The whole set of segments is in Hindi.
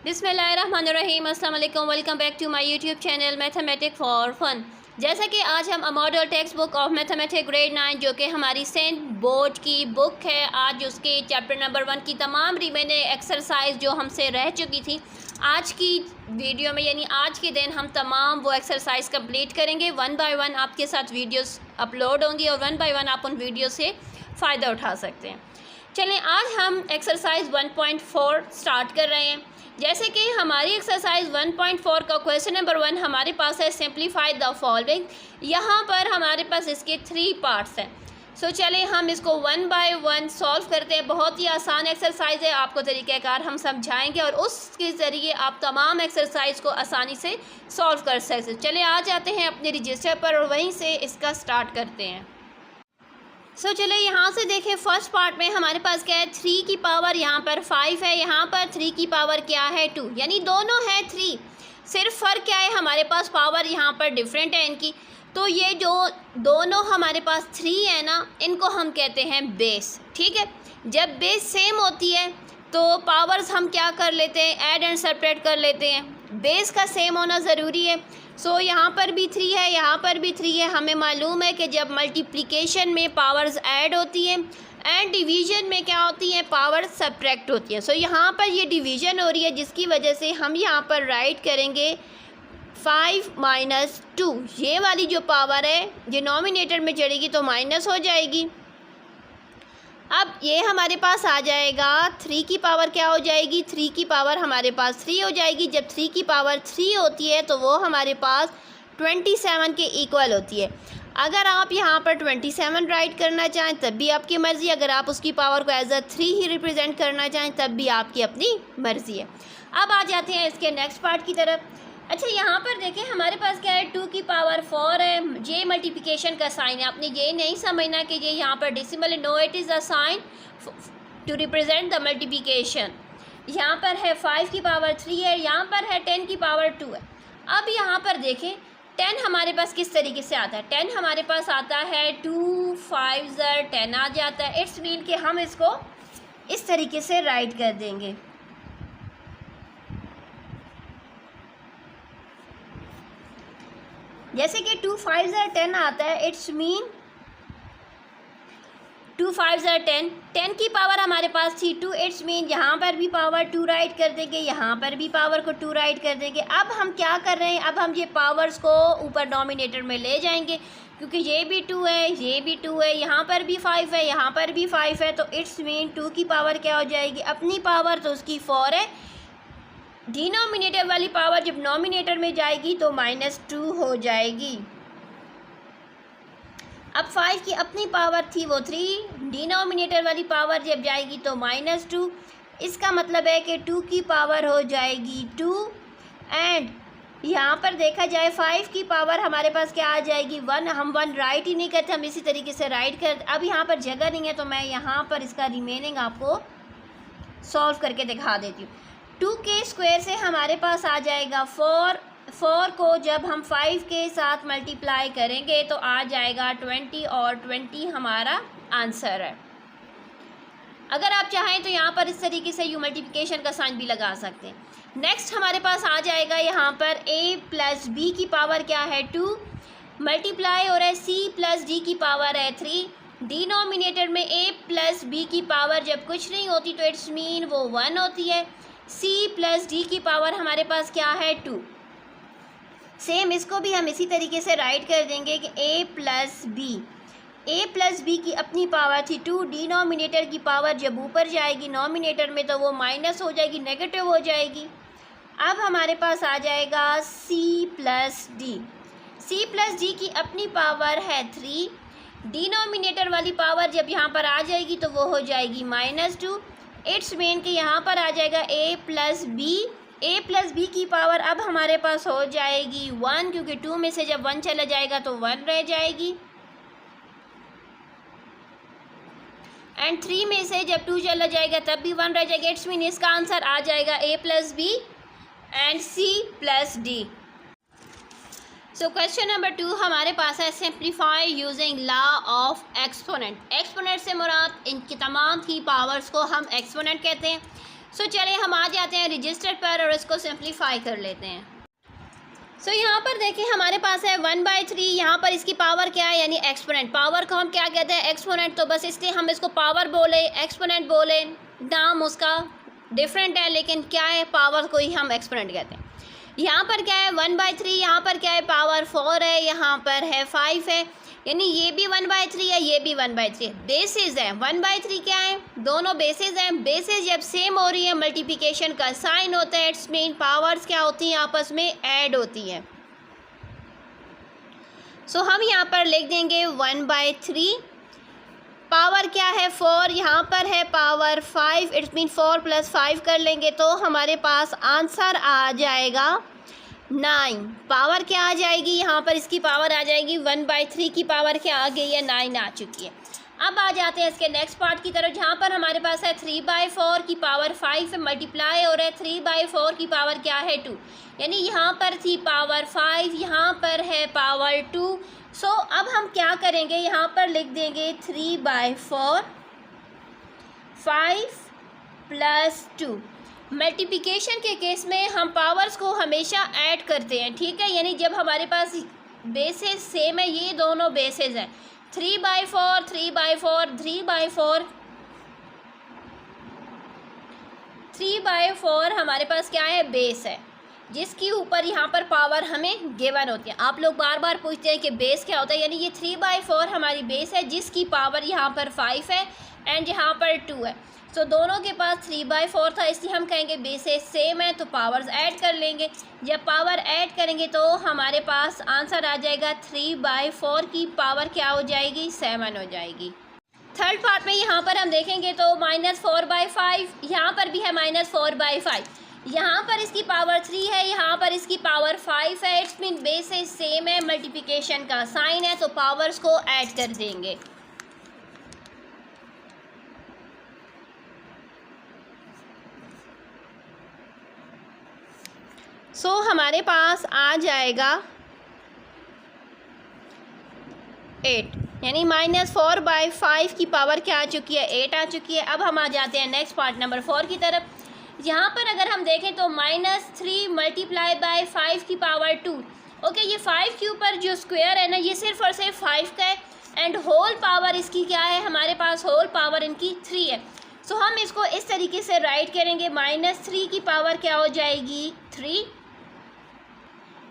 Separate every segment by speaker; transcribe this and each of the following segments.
Speaker 1: बिस्मिल्लाहिर्रहमानिर्रहीम, अस्सलाम वालेकुम। Welcome back to my YouTube channel mathematics for fun. जैसा कि आज हम model text book of mathematics grade 9 जो कि हमारी सेंट बोर्ड की बुक है, आज उसके चैप्टर नंबर 1 की तमाम रिमेनिंग एक्सरसाइज जो हमसे रह चुकी थी, आज की वीडियो में यानी आज के दिन हम तमाम वो एक्सरसाइज कंप्लीट करेंगे। 1 बाय 1 आपके साथ वीडियोस अपलोड होंगी और 1 बाय 1 आप उन वीडियो से फ़ायदा उठा सकते हैं। चलें, आज हम एक्सरसाइज 1.4 स्टार्ट कर रहे हैं। जैसे कि हमारी एक्सरसाइज 1.4 का क्वेश्चन नंबर 1 हमारे पास है, सिंप्लीफाई द फॉलोइंग। यहाँ पर हमारे पास इसके 3 पार्ट्स हैं। सो चलें हम इसको 1 बाय 1 सॉल्व करते हैं। बहुत ही आसान एक्सरसाइज है, आपको तरीक़ाकार हम समझाएंगे और उसके ज़रिए आप तमाम एक्सरसाइज को आसानी से सॉल्व कर सकते हैं। चलें आ जाते हैं अपने रजिस्टर पर और वहीं से इसका स्टार्ट करते हैं। सो चले यहाँ से देखें, फर्स्ट पार्ट में हमारे पास क्या है, 3 की पावर यहाँ पर 5 है, यहाँ पर 3 की पावर क्या है 2, यानी दोनों है 3। सिर्फ फ़र्क क्या है, हमारे पास पावर यहाँ पर डिफरेंट है इनकी। तो ये जो दोनों हमारे पास 3 है ना, इनको हम कहते हैं बेस। ठीक है, जब बेस सेम होती है तो पावर्स हम क्या कर लेते हैं, ऐड एंड सब्ट्रैक्ट कर लेते हैं। बेस का सेम होना ज़रूरी है। सो यहाँ पर भी 3 है, यहाँ पर भी 3 है। हमें मालूम है कि जब मल्टीप्लिकेशन में पावर्स ऐड होती हैं एंड डिवीज़न में क्या होती हैं, पावर्स सब्ट्रैक्ट होती हैं। सो यहाँ पर ये डिवीज़न हो रही है, जिसकी वजह से हम यहाँ पर राइट करेंगे 5 माइनस 2। ये वाली जो पावर है डिनोमिनेटर में चढ़ेगी तो माइनस हो जाएगी। अब ये हमारे पास आ जाएगा 3 की पावर क्या हो जाएगी, 3 की पावर हमारे पास 3 हो जाएगी। जब 3 की पावर 3 होती है तो वो hamaरे पास 27 के इक्वल होती है। अगर आप यहाँ पर 27 राइट करना चाहें तब भी आपकी मर्ज़ी, अगर आप उसकी पावर को एज अ 3 ही रिप्रेजेंट करना चाहें तब भी आपकी अपनी मर्ज़ी है। अब आ जाते हैं इसके नेक्स्ट पार्ट की तरफ। अच्छा, यहाँ पर देखें हमारे पास क्या है, 2 की पावर 4 है। ये मल्टीप्लिकेशन का साइन है, आपने ये नहीं समझना कि ये यहाँ पर डेसिमल है। No, it is a sign to represent the multiplication. यहाँ पर है 5 की पावर 3 है, यहाँ पर है 10 की पावर 2 है। अब यहाँ पर देखें 10 हमारे पास किस तरीके से आता है, 10 हमारे पास आता है 2 5 10 आ जाता है। इट्स मीन कि हम इसको इस तरीके से राइट कर देंगे। जैसे कि 2 5 10 आता है, इट्स मीन 2 5 10। 10 की पावर हमारे पास थी 2, इट्स मीन यहाँ पर भी पावर 2 राइट कर देंगे, यहाँ पर भी पावर को 2 राइट कर देंगे। अब हम क्या कर रहे हैं, अब हम ये पावर्स को ऊपर डोमिनेटर में ले जाएंगे, क्योंकि ये भी 2 है, ये भी 2 है, यहाँ पर भी 5 है, यहाँ पर भी 5 है। तो इट्स मीन 2 की पावर क्या हो जाएगी, अपनी पावर तो उसकी 4 है। डिनोमिनेटर वाली पावर जब नोमिनेटर में जाएगी तो -2 हो जाएगी। अब 5 की अपनी पावर थी वो 3, डिनोमिनेटर वाली पावर जब जाएगी तो -2। इसका मतलब है कि 2 की पावर हो जाएगी 2 एंड यहाँ पर देखा जाए 5 की पावर हमारे पास क्या आ जाएगी 1। हम 1 राइट ही नहीं करते, हम इसी तरीके से राइट करते। अब यहाँ पर जगह नहीं है तो मैं यहाँ पर इसका रिमेनिंग आपको सॉल्व करके दिखा देती हूँ। 2 के स्क्वायर से हमारे पास आ जाएगा 4 को जब हम 5 के साथ मल्टीप्लाई करेंगे तो आ जाएगा 20 और 20 हमारा आंसर है। अगर आप चाहें तो यहाँ पर इस तरीके से यू मल्टीप्लिकेशन का साइन भी लगा सकते हैं। नेक्स्ट हमारे पास आ जाएगा यहाँ पर a प्लस b की पावर क्या है 2, मल्टीप्लाई हो रहा है c प्लस d की पावर है 3। डिनोमिनेटर में a प्लस b की पावर जब कुछ नहीं होती तो इट्स मीन वो 1 होती है। c प्लस d की पावर हमारे पास क्या है 2। सेम इसको भी हम इसी तरीके से राइट कर देंगे कि a प्लस b की अपनी पावर थी 2। डिनोमिनेटर की पावर जब ऊपर जाएगी नोमिनेटर में तो वो माइनस हो जाएगी, नेगेटिव हो जाएगी। अब हमारे पास आ जाएगा c प्लस d की अपनी पावर है 3। डिनोमिनेटर वाली पावर जब यहाँ पर आ जाएगी तो वो हो जाएगी -2। इट्स मीन कि यहाँ पर आ जाएगा a प्लस b की पावर अब हमारे पास हो जाएगी 1, क्योंकि 2 में से जब 1 चला जाएगा तो 1 रह जाएगी एंड 3 में से जब 2 चला जाएगा तब भी 1 रह जाएगा। इट्स मीन इसका आंसर आ जाएगा a plus b and c plus d। So question number 2 हमारे पास है, simplify using law of exponent. Exponent से मुराद इनकी तमाम की पावर्स को हम एक्सपोनेंट कहते हैं। सो चलिए हम आ जाते हैं रजिस्टर पर और इसको सिंप्लीफाई कर लेते हैं। सो यहाँ पर देखिए हमारे पास है 1/3, यहाँ पर इसकी पावर क्या है यानी एक्सपोनेंट। पावर को हम क्या कहते हैं, एक्सपोनेंट। तो बस इसलिए हम इसको पावर बोले, एक्सपोनेंट बोले, नाम उसका डिफरेंट है लेकिन क्या है, पावर को ही हम एक्सपोनेंट कहते हैं। यहाँ पर क्या है 1/3, यहाँ पर क्या है पावर 4 है, यहाँ पर है 5 है, यानी ये भी 1/3 है, ये भी 1/3 है। बेसिस है 1/3 क्या है, दोनों बेसिस हैं। बेसिस जब सेम हो रही है मल्टीप्लिकेशन का साइन होता है, इट्स मीन पावर्स क्या होती हैं, आपस में ऐड होती हैं। सो हम यहाँ पर लिख देंगे 1/3, पावर क्या है 4, यहाँ पर है पावर 5, इट्स मीन 4 + 5 कर लेंगे तो हमारे पास आंसर आ जाएगा 9। पावर क्या आ जाएगी, यहाँ पर इसकी पावर आ जाएगी 1/3 की पावर क्या आ गई है, 9 आ चुकी है। अब आ जाते हैं इसके नेक्स्ट पार्ट की तरफ, जहाँ पर हमारे पास है 3/4 की पावर 5 है, मल्टीप्लाई हो रहा है 3/4 की पावर क्या है 2, यानी यहाँ पर थी पावर 5, यहाँ पर है पावर 2। सो अब हम क्या करेंगे, यहाँ पर लिख देंगे 3/4 5 + 2। मल्टीप्लिकेशन के केस में हम पावर्स को हमेशा ऐड करते हैं, ठीक है, यानी जब हमारे पास बेसेस सेम है, ये दोनों बेसेस हैं 3/4 3/4 3/4 3/4 हमारे पास क्या है, बेस है, जिसके ऊपर यहाँ पर पावर हमें गिवन होती है। आप लोग बार बार पूछते हैं कि बेस क्या होता है, यानी ये 3/4 हमारी बेस है जिसकी पावर यहाँ पर 5 है एंड यहाँ पर 2 है। सो दोनों के पास 3/4 था, इसलिए हम कहेंगे बेसेस सेम है तो पावर्स ऐड कर लेंगे। जब पावर ऐड करेंगे तो हमारे पास आंसर आ जाएगा 3/4 की पावर क्या हो जाएगी, 7 हो जाएगी। थर्ड पार्ट में यहाँ पर हम देखेंगे तो -4/5, यहाँ पर भी है -4/5, यहाँ पर इसकी पावर 3 है, यहाँ पर इसकी पावर 5 है, इट्स मीन बेसेस सेम है, मल्टीप्लिकेशन का साइन है तो पावर्स को ऐड कर देंगे। सो हमारे पास आ जाएगा 8, यानी -4/5 की पावर क्या आ चुकी है, 8 आ चुकी है। अब हम आ जाते हैं नेक्स्ट पार्ट नंबर 4 की तरफ। यहाँ पर अगर हम देखें तो -3 × 5 की पावर 2। ओके, ये 5 के ऊपर जो स्क्वायर है ना, ये सिर्फ और सिर्फ 5 का है एंड होल पावर इसकी क्या है, हमारे पास होल पावर इनकी 3 है। सो हम इसको इस तरीके से राइट करेंगे, -3 की पावर क्या हो जाएगी 3,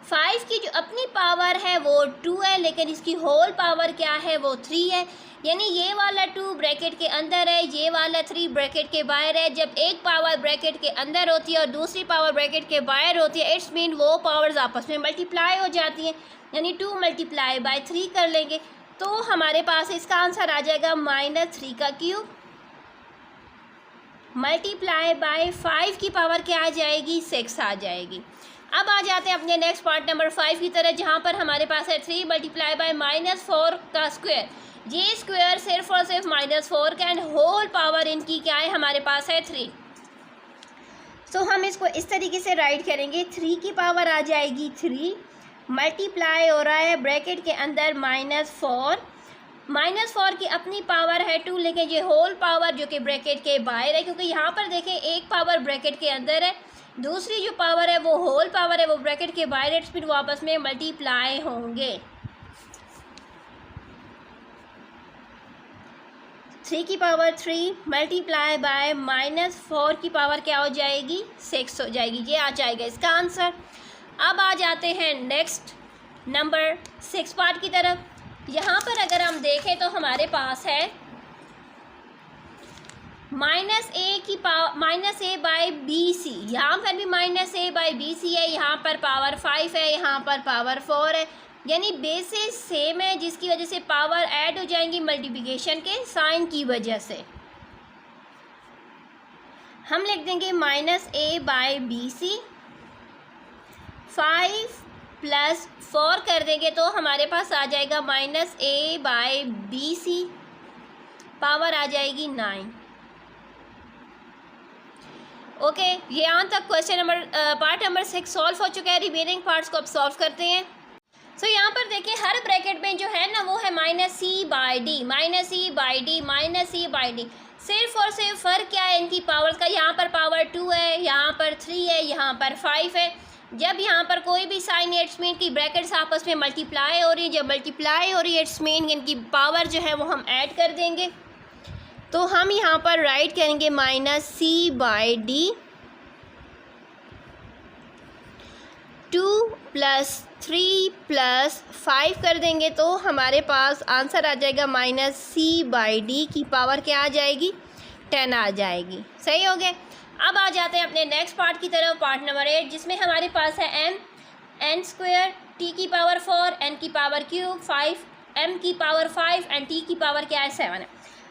Speaker 1: 5 की जो अपनी पावर है वो 2 है लेकिन इसकी होल पावर क्या है, वो 3 है, यानी ये वाला 2 ब्रैकेट के अंदर है, ये वाला 3 ब्रैकेट के बाहर है। जब एक पावर ब्रैकेट के अंदर होती है और दूसरी पावर ब्रैकेट के बाहर होती है, इट्स मीन वो पावर्स आपस में मल्टीप्लाई हो जाती हैं, यानी 2 × 3 कर लेंगे तो हमारे पास इसका आंसर आ जाएगा -3 का क्यूब × 5 की पावर क्या आ जाएगी, 6 आ जाएगी। अब आ जाते हैं अपने नेक्स्ट पार्ट नंबर 5 की तरह, जहाँ पर हमारे पास है 3 × -4 का स्क्वायर। ये स्क्वायर सिर्फ और सिर्फ -4 का एंड होल पावर इनकी क्या है, हमारे पास है 3। सो हम इसको इस तरीके से राइट करेंगे, 3 की पावर आ जाएगी 3, मल्टीप्लाई हो रहा है ब्रैकेट के अंदर -4, -4 की अपनी पावर है 2 लेकिन ये होल पावर जो कि ब्रैकेट के बाहर है, क्योंकि यहाँ पर देखें एक पावर ब्रैकेट के अंदर है, दूसरी जो पावर है वो होल पावर है, वो ब्रैकेट के बाहर है, फिर वो आपस में मल्टीप्लाई होंगे। 3 की पावर 3 मल्टीप्लाई बाय -4 की पावर क्या हो जाएगी, 6 हो जाएगी। ये आ जाएगा इसका आंसर। अब आ जाते हैं नेक्स्ट नंबर 6 पार्ट की तरफ। यहाँ पर अगर हम देखें तो हमारे पास है -a/bc, यहाँ पर भी -a/bc है, यहाँ पर पावर 5 है, यहाँ पर पावर 4 है, यानी बेसिस सेम है जिसकी वजह से पावर ऐड हो जाएंगी मल्टीप्लिकेशन के साइन की वजह से। हम लिख देंगे -a/bc, 5 + 4 कर देंगे तो हमारे पास आ जाएगा -a/bc, पावर आ जाएगी 9। ओके, ये यहाँ तक question number part number 6 solve हो चुका है। रिमेनिंग पार्ट्स को अब सॉल्व करते हैं। सो यहाँ पर देखिए हर ब्रैकेट में जो है ना वो है -c/d, -c/d। सिर्फ और सिर्फ फ़र्क क्या है इनकी पावर्स का, यहाँ पर पावर 2 है, यहाँ पर 3 है, यहाँ पर 5 है। जब यहाँ पर कोई भी साइन है इट्स मीन की ब्रैकेट्स आपस में मल्टीप्लाई हो रही है, जब मल्टीप्लाई हो रही है इट्स मीन इनकी पावर जो है वो हम ऐड कर देंगे। तो हम यहाँ पर राइट करेंगे -c/d 2 + 3 + 5 कर देंगे तो हमारे पास आंसर आ जाएगा -c/d की पावर क्या आ जाएगी, 10 आ जाएगी। सही हो गया। अब आ जाते हैं अपने नेक्स्ट पार्ट की तरफ, पार्ट नंबर 8, जिसमें हमारे पास है m n² t की पावर 4 n की पावर क्यूब 5 m की पावर 5 एंड t की पावर क्या है 7 है।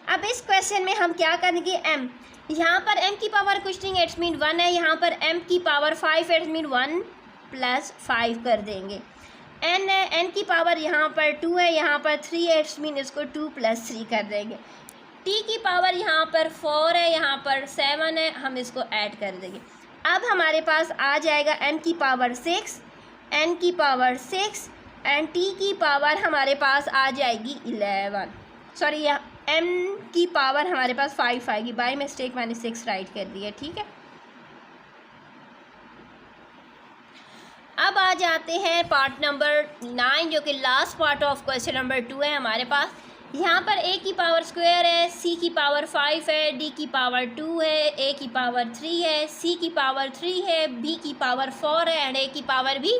Speaker 1: अब इस क्वेश्चन में हम क्या करेंगे, m यहाँ पर m की पावर कुछ नहीं इट्स मीन 1 है, यहाँ पर m की पावर 5 इट्स मीन 1 + 5 कर देंगे। n है, n की पावर यहाँ पर 2 है, यहाँ पर 3 है इट्स मीन इसको 2 + 3 कर देंगे। t की पावर यहाँ पर 4 है, यहाँ पर 7 है, हम इसको ऐड कर देंगे। अब हमारे पास आ जाएगा m की पावर 6, n की पावर 6 एंड t की पावर हमारे पास आ जाएगी 11। सॉरी m की पावर हमारे पास 5 आएगी, बाय मिस्टेक मैंने 6 राइट कर दिया, ठीक है। अब आ जाते हैं पार्ट नंबर 9 जो कि last part of question number 2 है हमारे पास। यहाँ पर a की पावर स्क्वायर है, c की पावर 5 है, d की पावर 2 है, a की पावर 3 है, c की पावर 3 है, b की पावर 4 है एंड a की पावर भी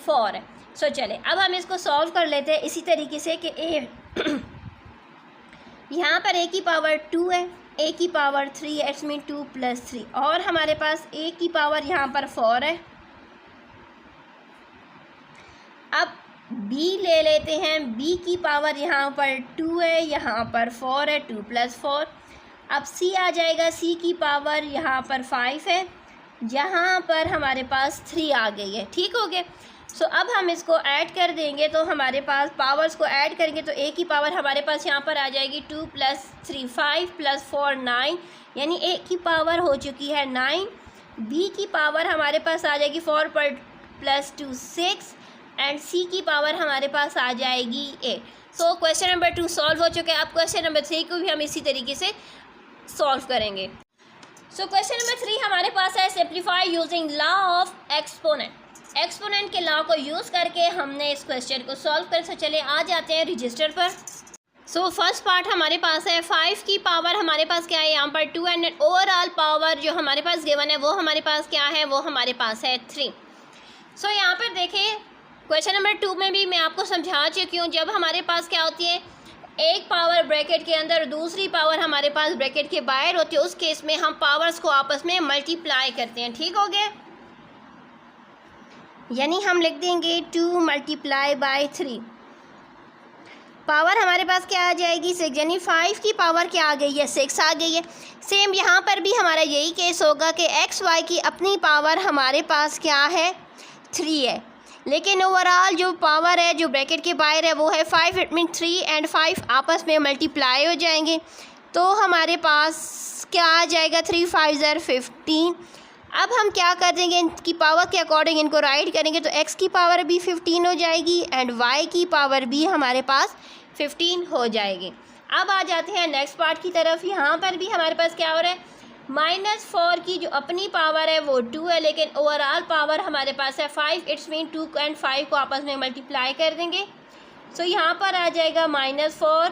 Speaker 1: 4 है। सो चले अब हम इसको सॉल्व कर लेते हैं इसी तरीके से कि a यहाँ पर a की पावर 2 है, a की पावर 3 है इट्स मीन 2 + 3 और हमारे पास a की पावर यहाँ पर 4 है। अब b ले लेते हैं, b की पावर यहाँ पर 2 है, यहाँ पर 4 है, 2 + 4। अब c आ जाएगा, c की पावर यहाँ पर 5 है, यहाँ पर हमारे पास 3 आ गई है, ठीक हो गया। सो अब हम इसको ऐड कर देंगे तो हमारे पास पावर्स को ऐड करेंगे तो a की पावर हमारे पास यहाँ पर आ जाएगी 2 + 3 5 + 4 9, यानी a की पावर हो चुकी है 9। b की पावर हमारे पास आ जाएगी 4 + 2 6 एंड c की पावर हमारे पास आ जाएगी 8। सो क्वेश्चन नंबर 2 सॉल्व हो चुके हैं। अब क्वेश्चन नंबर 3 को भी हम इसी तरीके से सॉल्व करेंगे। सो क्वेश्चन नंबर 3 हमारे पास है simplify using law of exponent. Exponent के लॉ को यूज़ करके हमने इस क्वेश्चन को सॉल्व कर। सो चले आ जाते हैं रजिस्टर पर। सो फर्स्ट पार्ट हमारे पास है 5 की पावर हमारे पास क्या है यहाँ पर 2 एंड ओवरऑल पावर जो हमारे पास गिवन है वो हमारे पास क्या है, वो हमारे पास है 3। सो यहाँ पर देखिए क्वेश्चन नंबर 2 में भी मैं आपको समझा चुकी हूँ, जब हमारे पास क्या होती है एक पावर ब्रैकेट के अंदर दूसरी पावर हमारे पास ब्रैकेट के बाहर होती है, उस केस में हम पावर्स को आपस में मल्टीप्लाई करते हैं, ठीक हो गया। यानी हम लिख देंगे 2 × 3, पावर हमारे पास क्या आ जाएगी 6, यानी 5 की पावर क्या आ गई है 6 आ गई है। सेम यहाँ पर भी हमारा यही केस होगा कि एक्स वाई की अपनी पावर हमारे पास क्या है 3 है, लेकिन ओवरऑल जो पावर है जो ब्रैकेट के बाहर है वो है 5 इट मीन 3 एंड 5 आपस में मल्टीप्लाई हो जाएंगे तो हमारे पास क्या आ जाएगा 3 × 5 = 15। अब हम क्या कर देंगे इनकी पावर के अकॉर्डिंग इनको राइट करेंगे तो x की पावर भी 15 हो जाएगी एंड y की पावर भी हमारे पास 15 हो जाएगी। अब आ जाते हैं नेक्स्ट पार्ट की तरफ। यहाँ पर भी हमारे पास क्या हो रहा है -4 की जो अपनी पावर है वो 2 है, लेकिन ओवरऑल पावर हमारे पास है 5 इट्स मीन 2 एंड 5 को आपस में मल्टीप्लाई कर देंगे। सो यहाँ पर आ जाएगा -4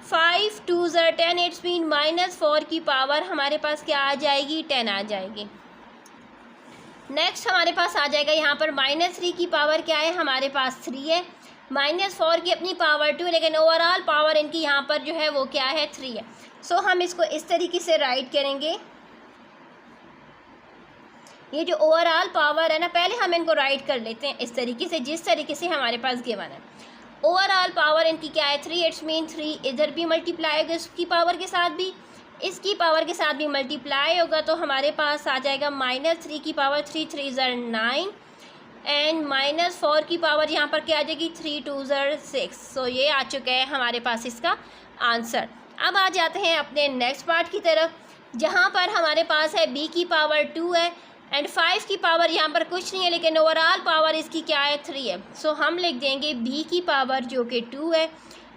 Speaker 1: 5 2 × 10 इट्स मीन -4 की पावर हमारे पास क्या आ जाएगी 10 आ जाएगी। नेक्स्ट हमारे पास आ जाएगा यहाँ पर -3 की पावर क्या है हमारे पास 3 है, -4 की अपनी पावर 2 लेकिन ओवरऑल पावर इनकी यहाँ पर जो है वो क्या है 3 है। सो हम इसको इस तरीके से राइट करेंगे, ये जो ओवरऑल पावर है ना पहले हम इनको राइट कर लेते हैं इस तरीके से जिस तरीके से हमारे पास गिवन है। ओवरऑल पावर इनकी क्या है 3 इट्स मीन 3 इधर भी मल्टीप्लाई होगा इसकी पावर के साथ भी, इसकी पावर के साथ भी मल्टीप्लाई होगा तो हमारे पास आ जाएगा -3 की पावर 3 3 × 9 एंड -4 की पावर यहाँ पर क्या आ जाएगी 3 2 × 6। सो ये आ चुका है हमारे पास इसका आंसर। अब आ जाते हैं अपने नेक्स्ट पार्ट की तरफ जहाँ पर हमारे पास है b की पावर 2 है, एंड 5 की पावर यहाँ पर कुछ नहीं है, लेकिन ओवरऑल पावर इसकी क्या है, 3 है। सो हम लिख देंगे b की पावर जो कि 2 है,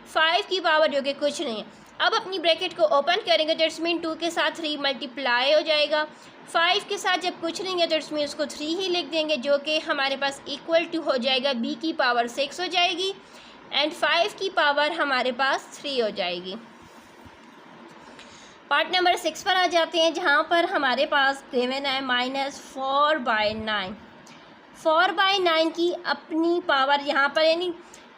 Speaker 1: 5 की पावर जो कि कुछ नहीं है। अब अपनी ब्रैकेट को ओपन करेंगे तो इट्स मीन 2 के साथ 3 मल्टीप्लाई हो जाएगा। 5 के साथ जब कुछ नहीं है तो इट्स मीन उसको 3 ही लिख देंगे, जो कि हमारे पास इक्वल टू हो जाएगा b की पावर 6 हो जाएगी एंड 5 की पावर हमारे पास 3 हो जाएगी। पार्ट नंबर 6 पर आ जाते हैं, जहाँ पर हमारे पास गिवन है -4/9। 4/9 की अपनी पावर यहाँ पर, यानी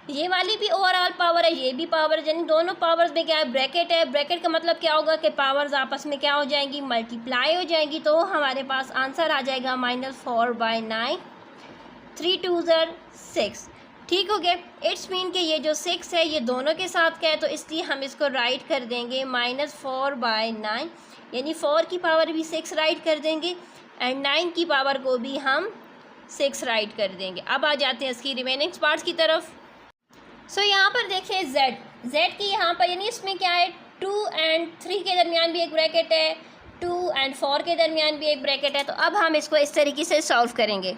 Speaker 1: ये वाली भी ओवरऑल पावर है, ये भी पावर, यानी दोनों पावर्स में क्या है, ब्रैकेट है। ब्रैकेट का मतलब क्या होगा कि पावर्स आपस में क्या हो जाएंगी, मल्टीप्लाई हो जाएंगी। तो हमारे पास आंसर आ जाएगा -4/9, 3 2 6। ठीक हो गया। इट्स मीन कि ये जो 6 है ये दोनों के साथ क्या है, तो इसलिए हम इसको राइट कर देंगे -4/9, यानी 4 की पावर भी 6 राइट कर देंगे एंड 9 की पावर को भी हम 6 राइट कर देंगे। अब आ जाते हैं इसकी रिमेनिंग पार्ट्स की तरफ। सो यहाँ पर देखिए z की यहाँ पर, यानी इसमें क्या है, 2 एंड 3 के दरमियान भी एक ब्रैकेट है, 2 एंड 4 के दरमियान भी एक ब्रैकेट है। तो अब हम इसको इस तरीके से सॉल्व करेंगे।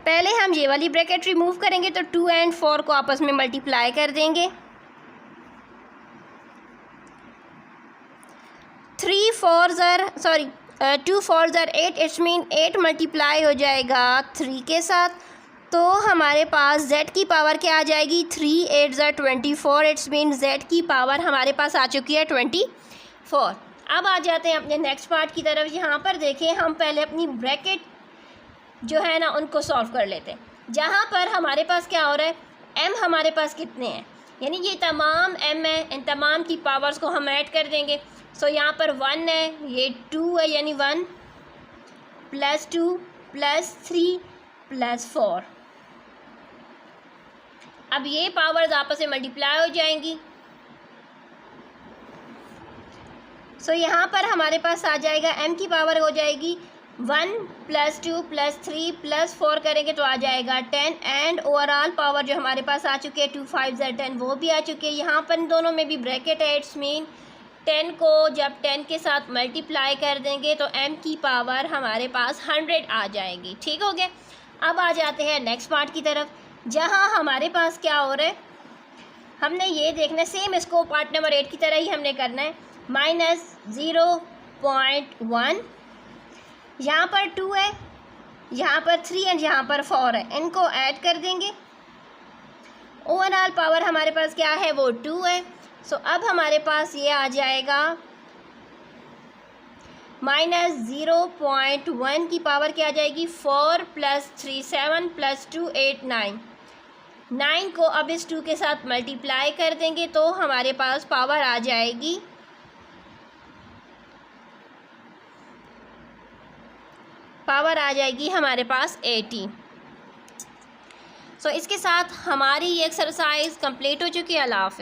Speaker 1: पहले हम ये वाली ब्रैकेट रिमूव करेंगे, तो 2 एंड 4 को आपस में मल्टीप्लाई कर देंगे। 2 4 8, इट्स मीन 8 मल्टीप्लाई हो जाएगा 3 के साथ। तो हमारे पास z की पावर क्या आ जाएगी, 3 8 24, इट्स मीन z की पावर हमारे पास आ चुकी है 24। अब आ जाते हैं अपने नेक्स्ट पार्ट की तरफ। यहाँ पर देखें, हम पहले अपनी ब्रैकेट जो है ना उनको सॉल्व कर लेते हैं। जहाँ पर हमारे पास क्या हो रहा है, m हमारे पास कितने हैं, यानी ये तमाम m है, इन तमाम की पावर्स को हम ऐड कर देंगे। सो यहाँ पर 1 है, ये 2 है, यानी 1 + 2 + 3 + 4। अब ये पावर्स आपस में मल्टीप्लाई हो जाएंगी। सो यहाँ पर हमारे पास आ जाएगा m की पावर हो जाएगी 1 + 2 + 3 + 4 करेंगे तो आ जाएगा 10 एंड ओवरऑल पावर जो हमारे पास आ चुकी है 2 5 10, वो भी आ चुकी है। यहाँ पर इन दोनों में भी ब्रैकेट है, इट्स मीन 10 को जब 10 के साथ मल्टीप्लाई कर देंगे तो m की पावर हमारे पास 100 आ जाएगी। ठीक हो गया। अब आ जाते हैं नेक्स्ट पार्ट की तरफ, जहाँ हमारे पास क्या हो रहा है, हमने ये देखना है, सेम इसको पार्ट नंबर 8 की तरह ही हमने करना है। -0.1, यहाँ पर 2 है, यहाँ पर 3 एंड यहाँ पर 4 है, इनको ऐड कर देंगे। ओवरऑल पावर हमारे पास क्या है, वो 2 है। सो अब हमारे पास ये आ जाएगा -0.1 की पावर क्या आ जाएगी, 4 + 3 7 + 2 8 9। 9 को अब इस 2 के साथ मल्टीप्लाई कर देंगे तो हमारे पास पावर आ जाएगी हमारे पास 80। सो इसके साथ हमारी ये एक्सरसाइज कंप्लीट हो चुकी है। अल्लाह हाफ़िज़।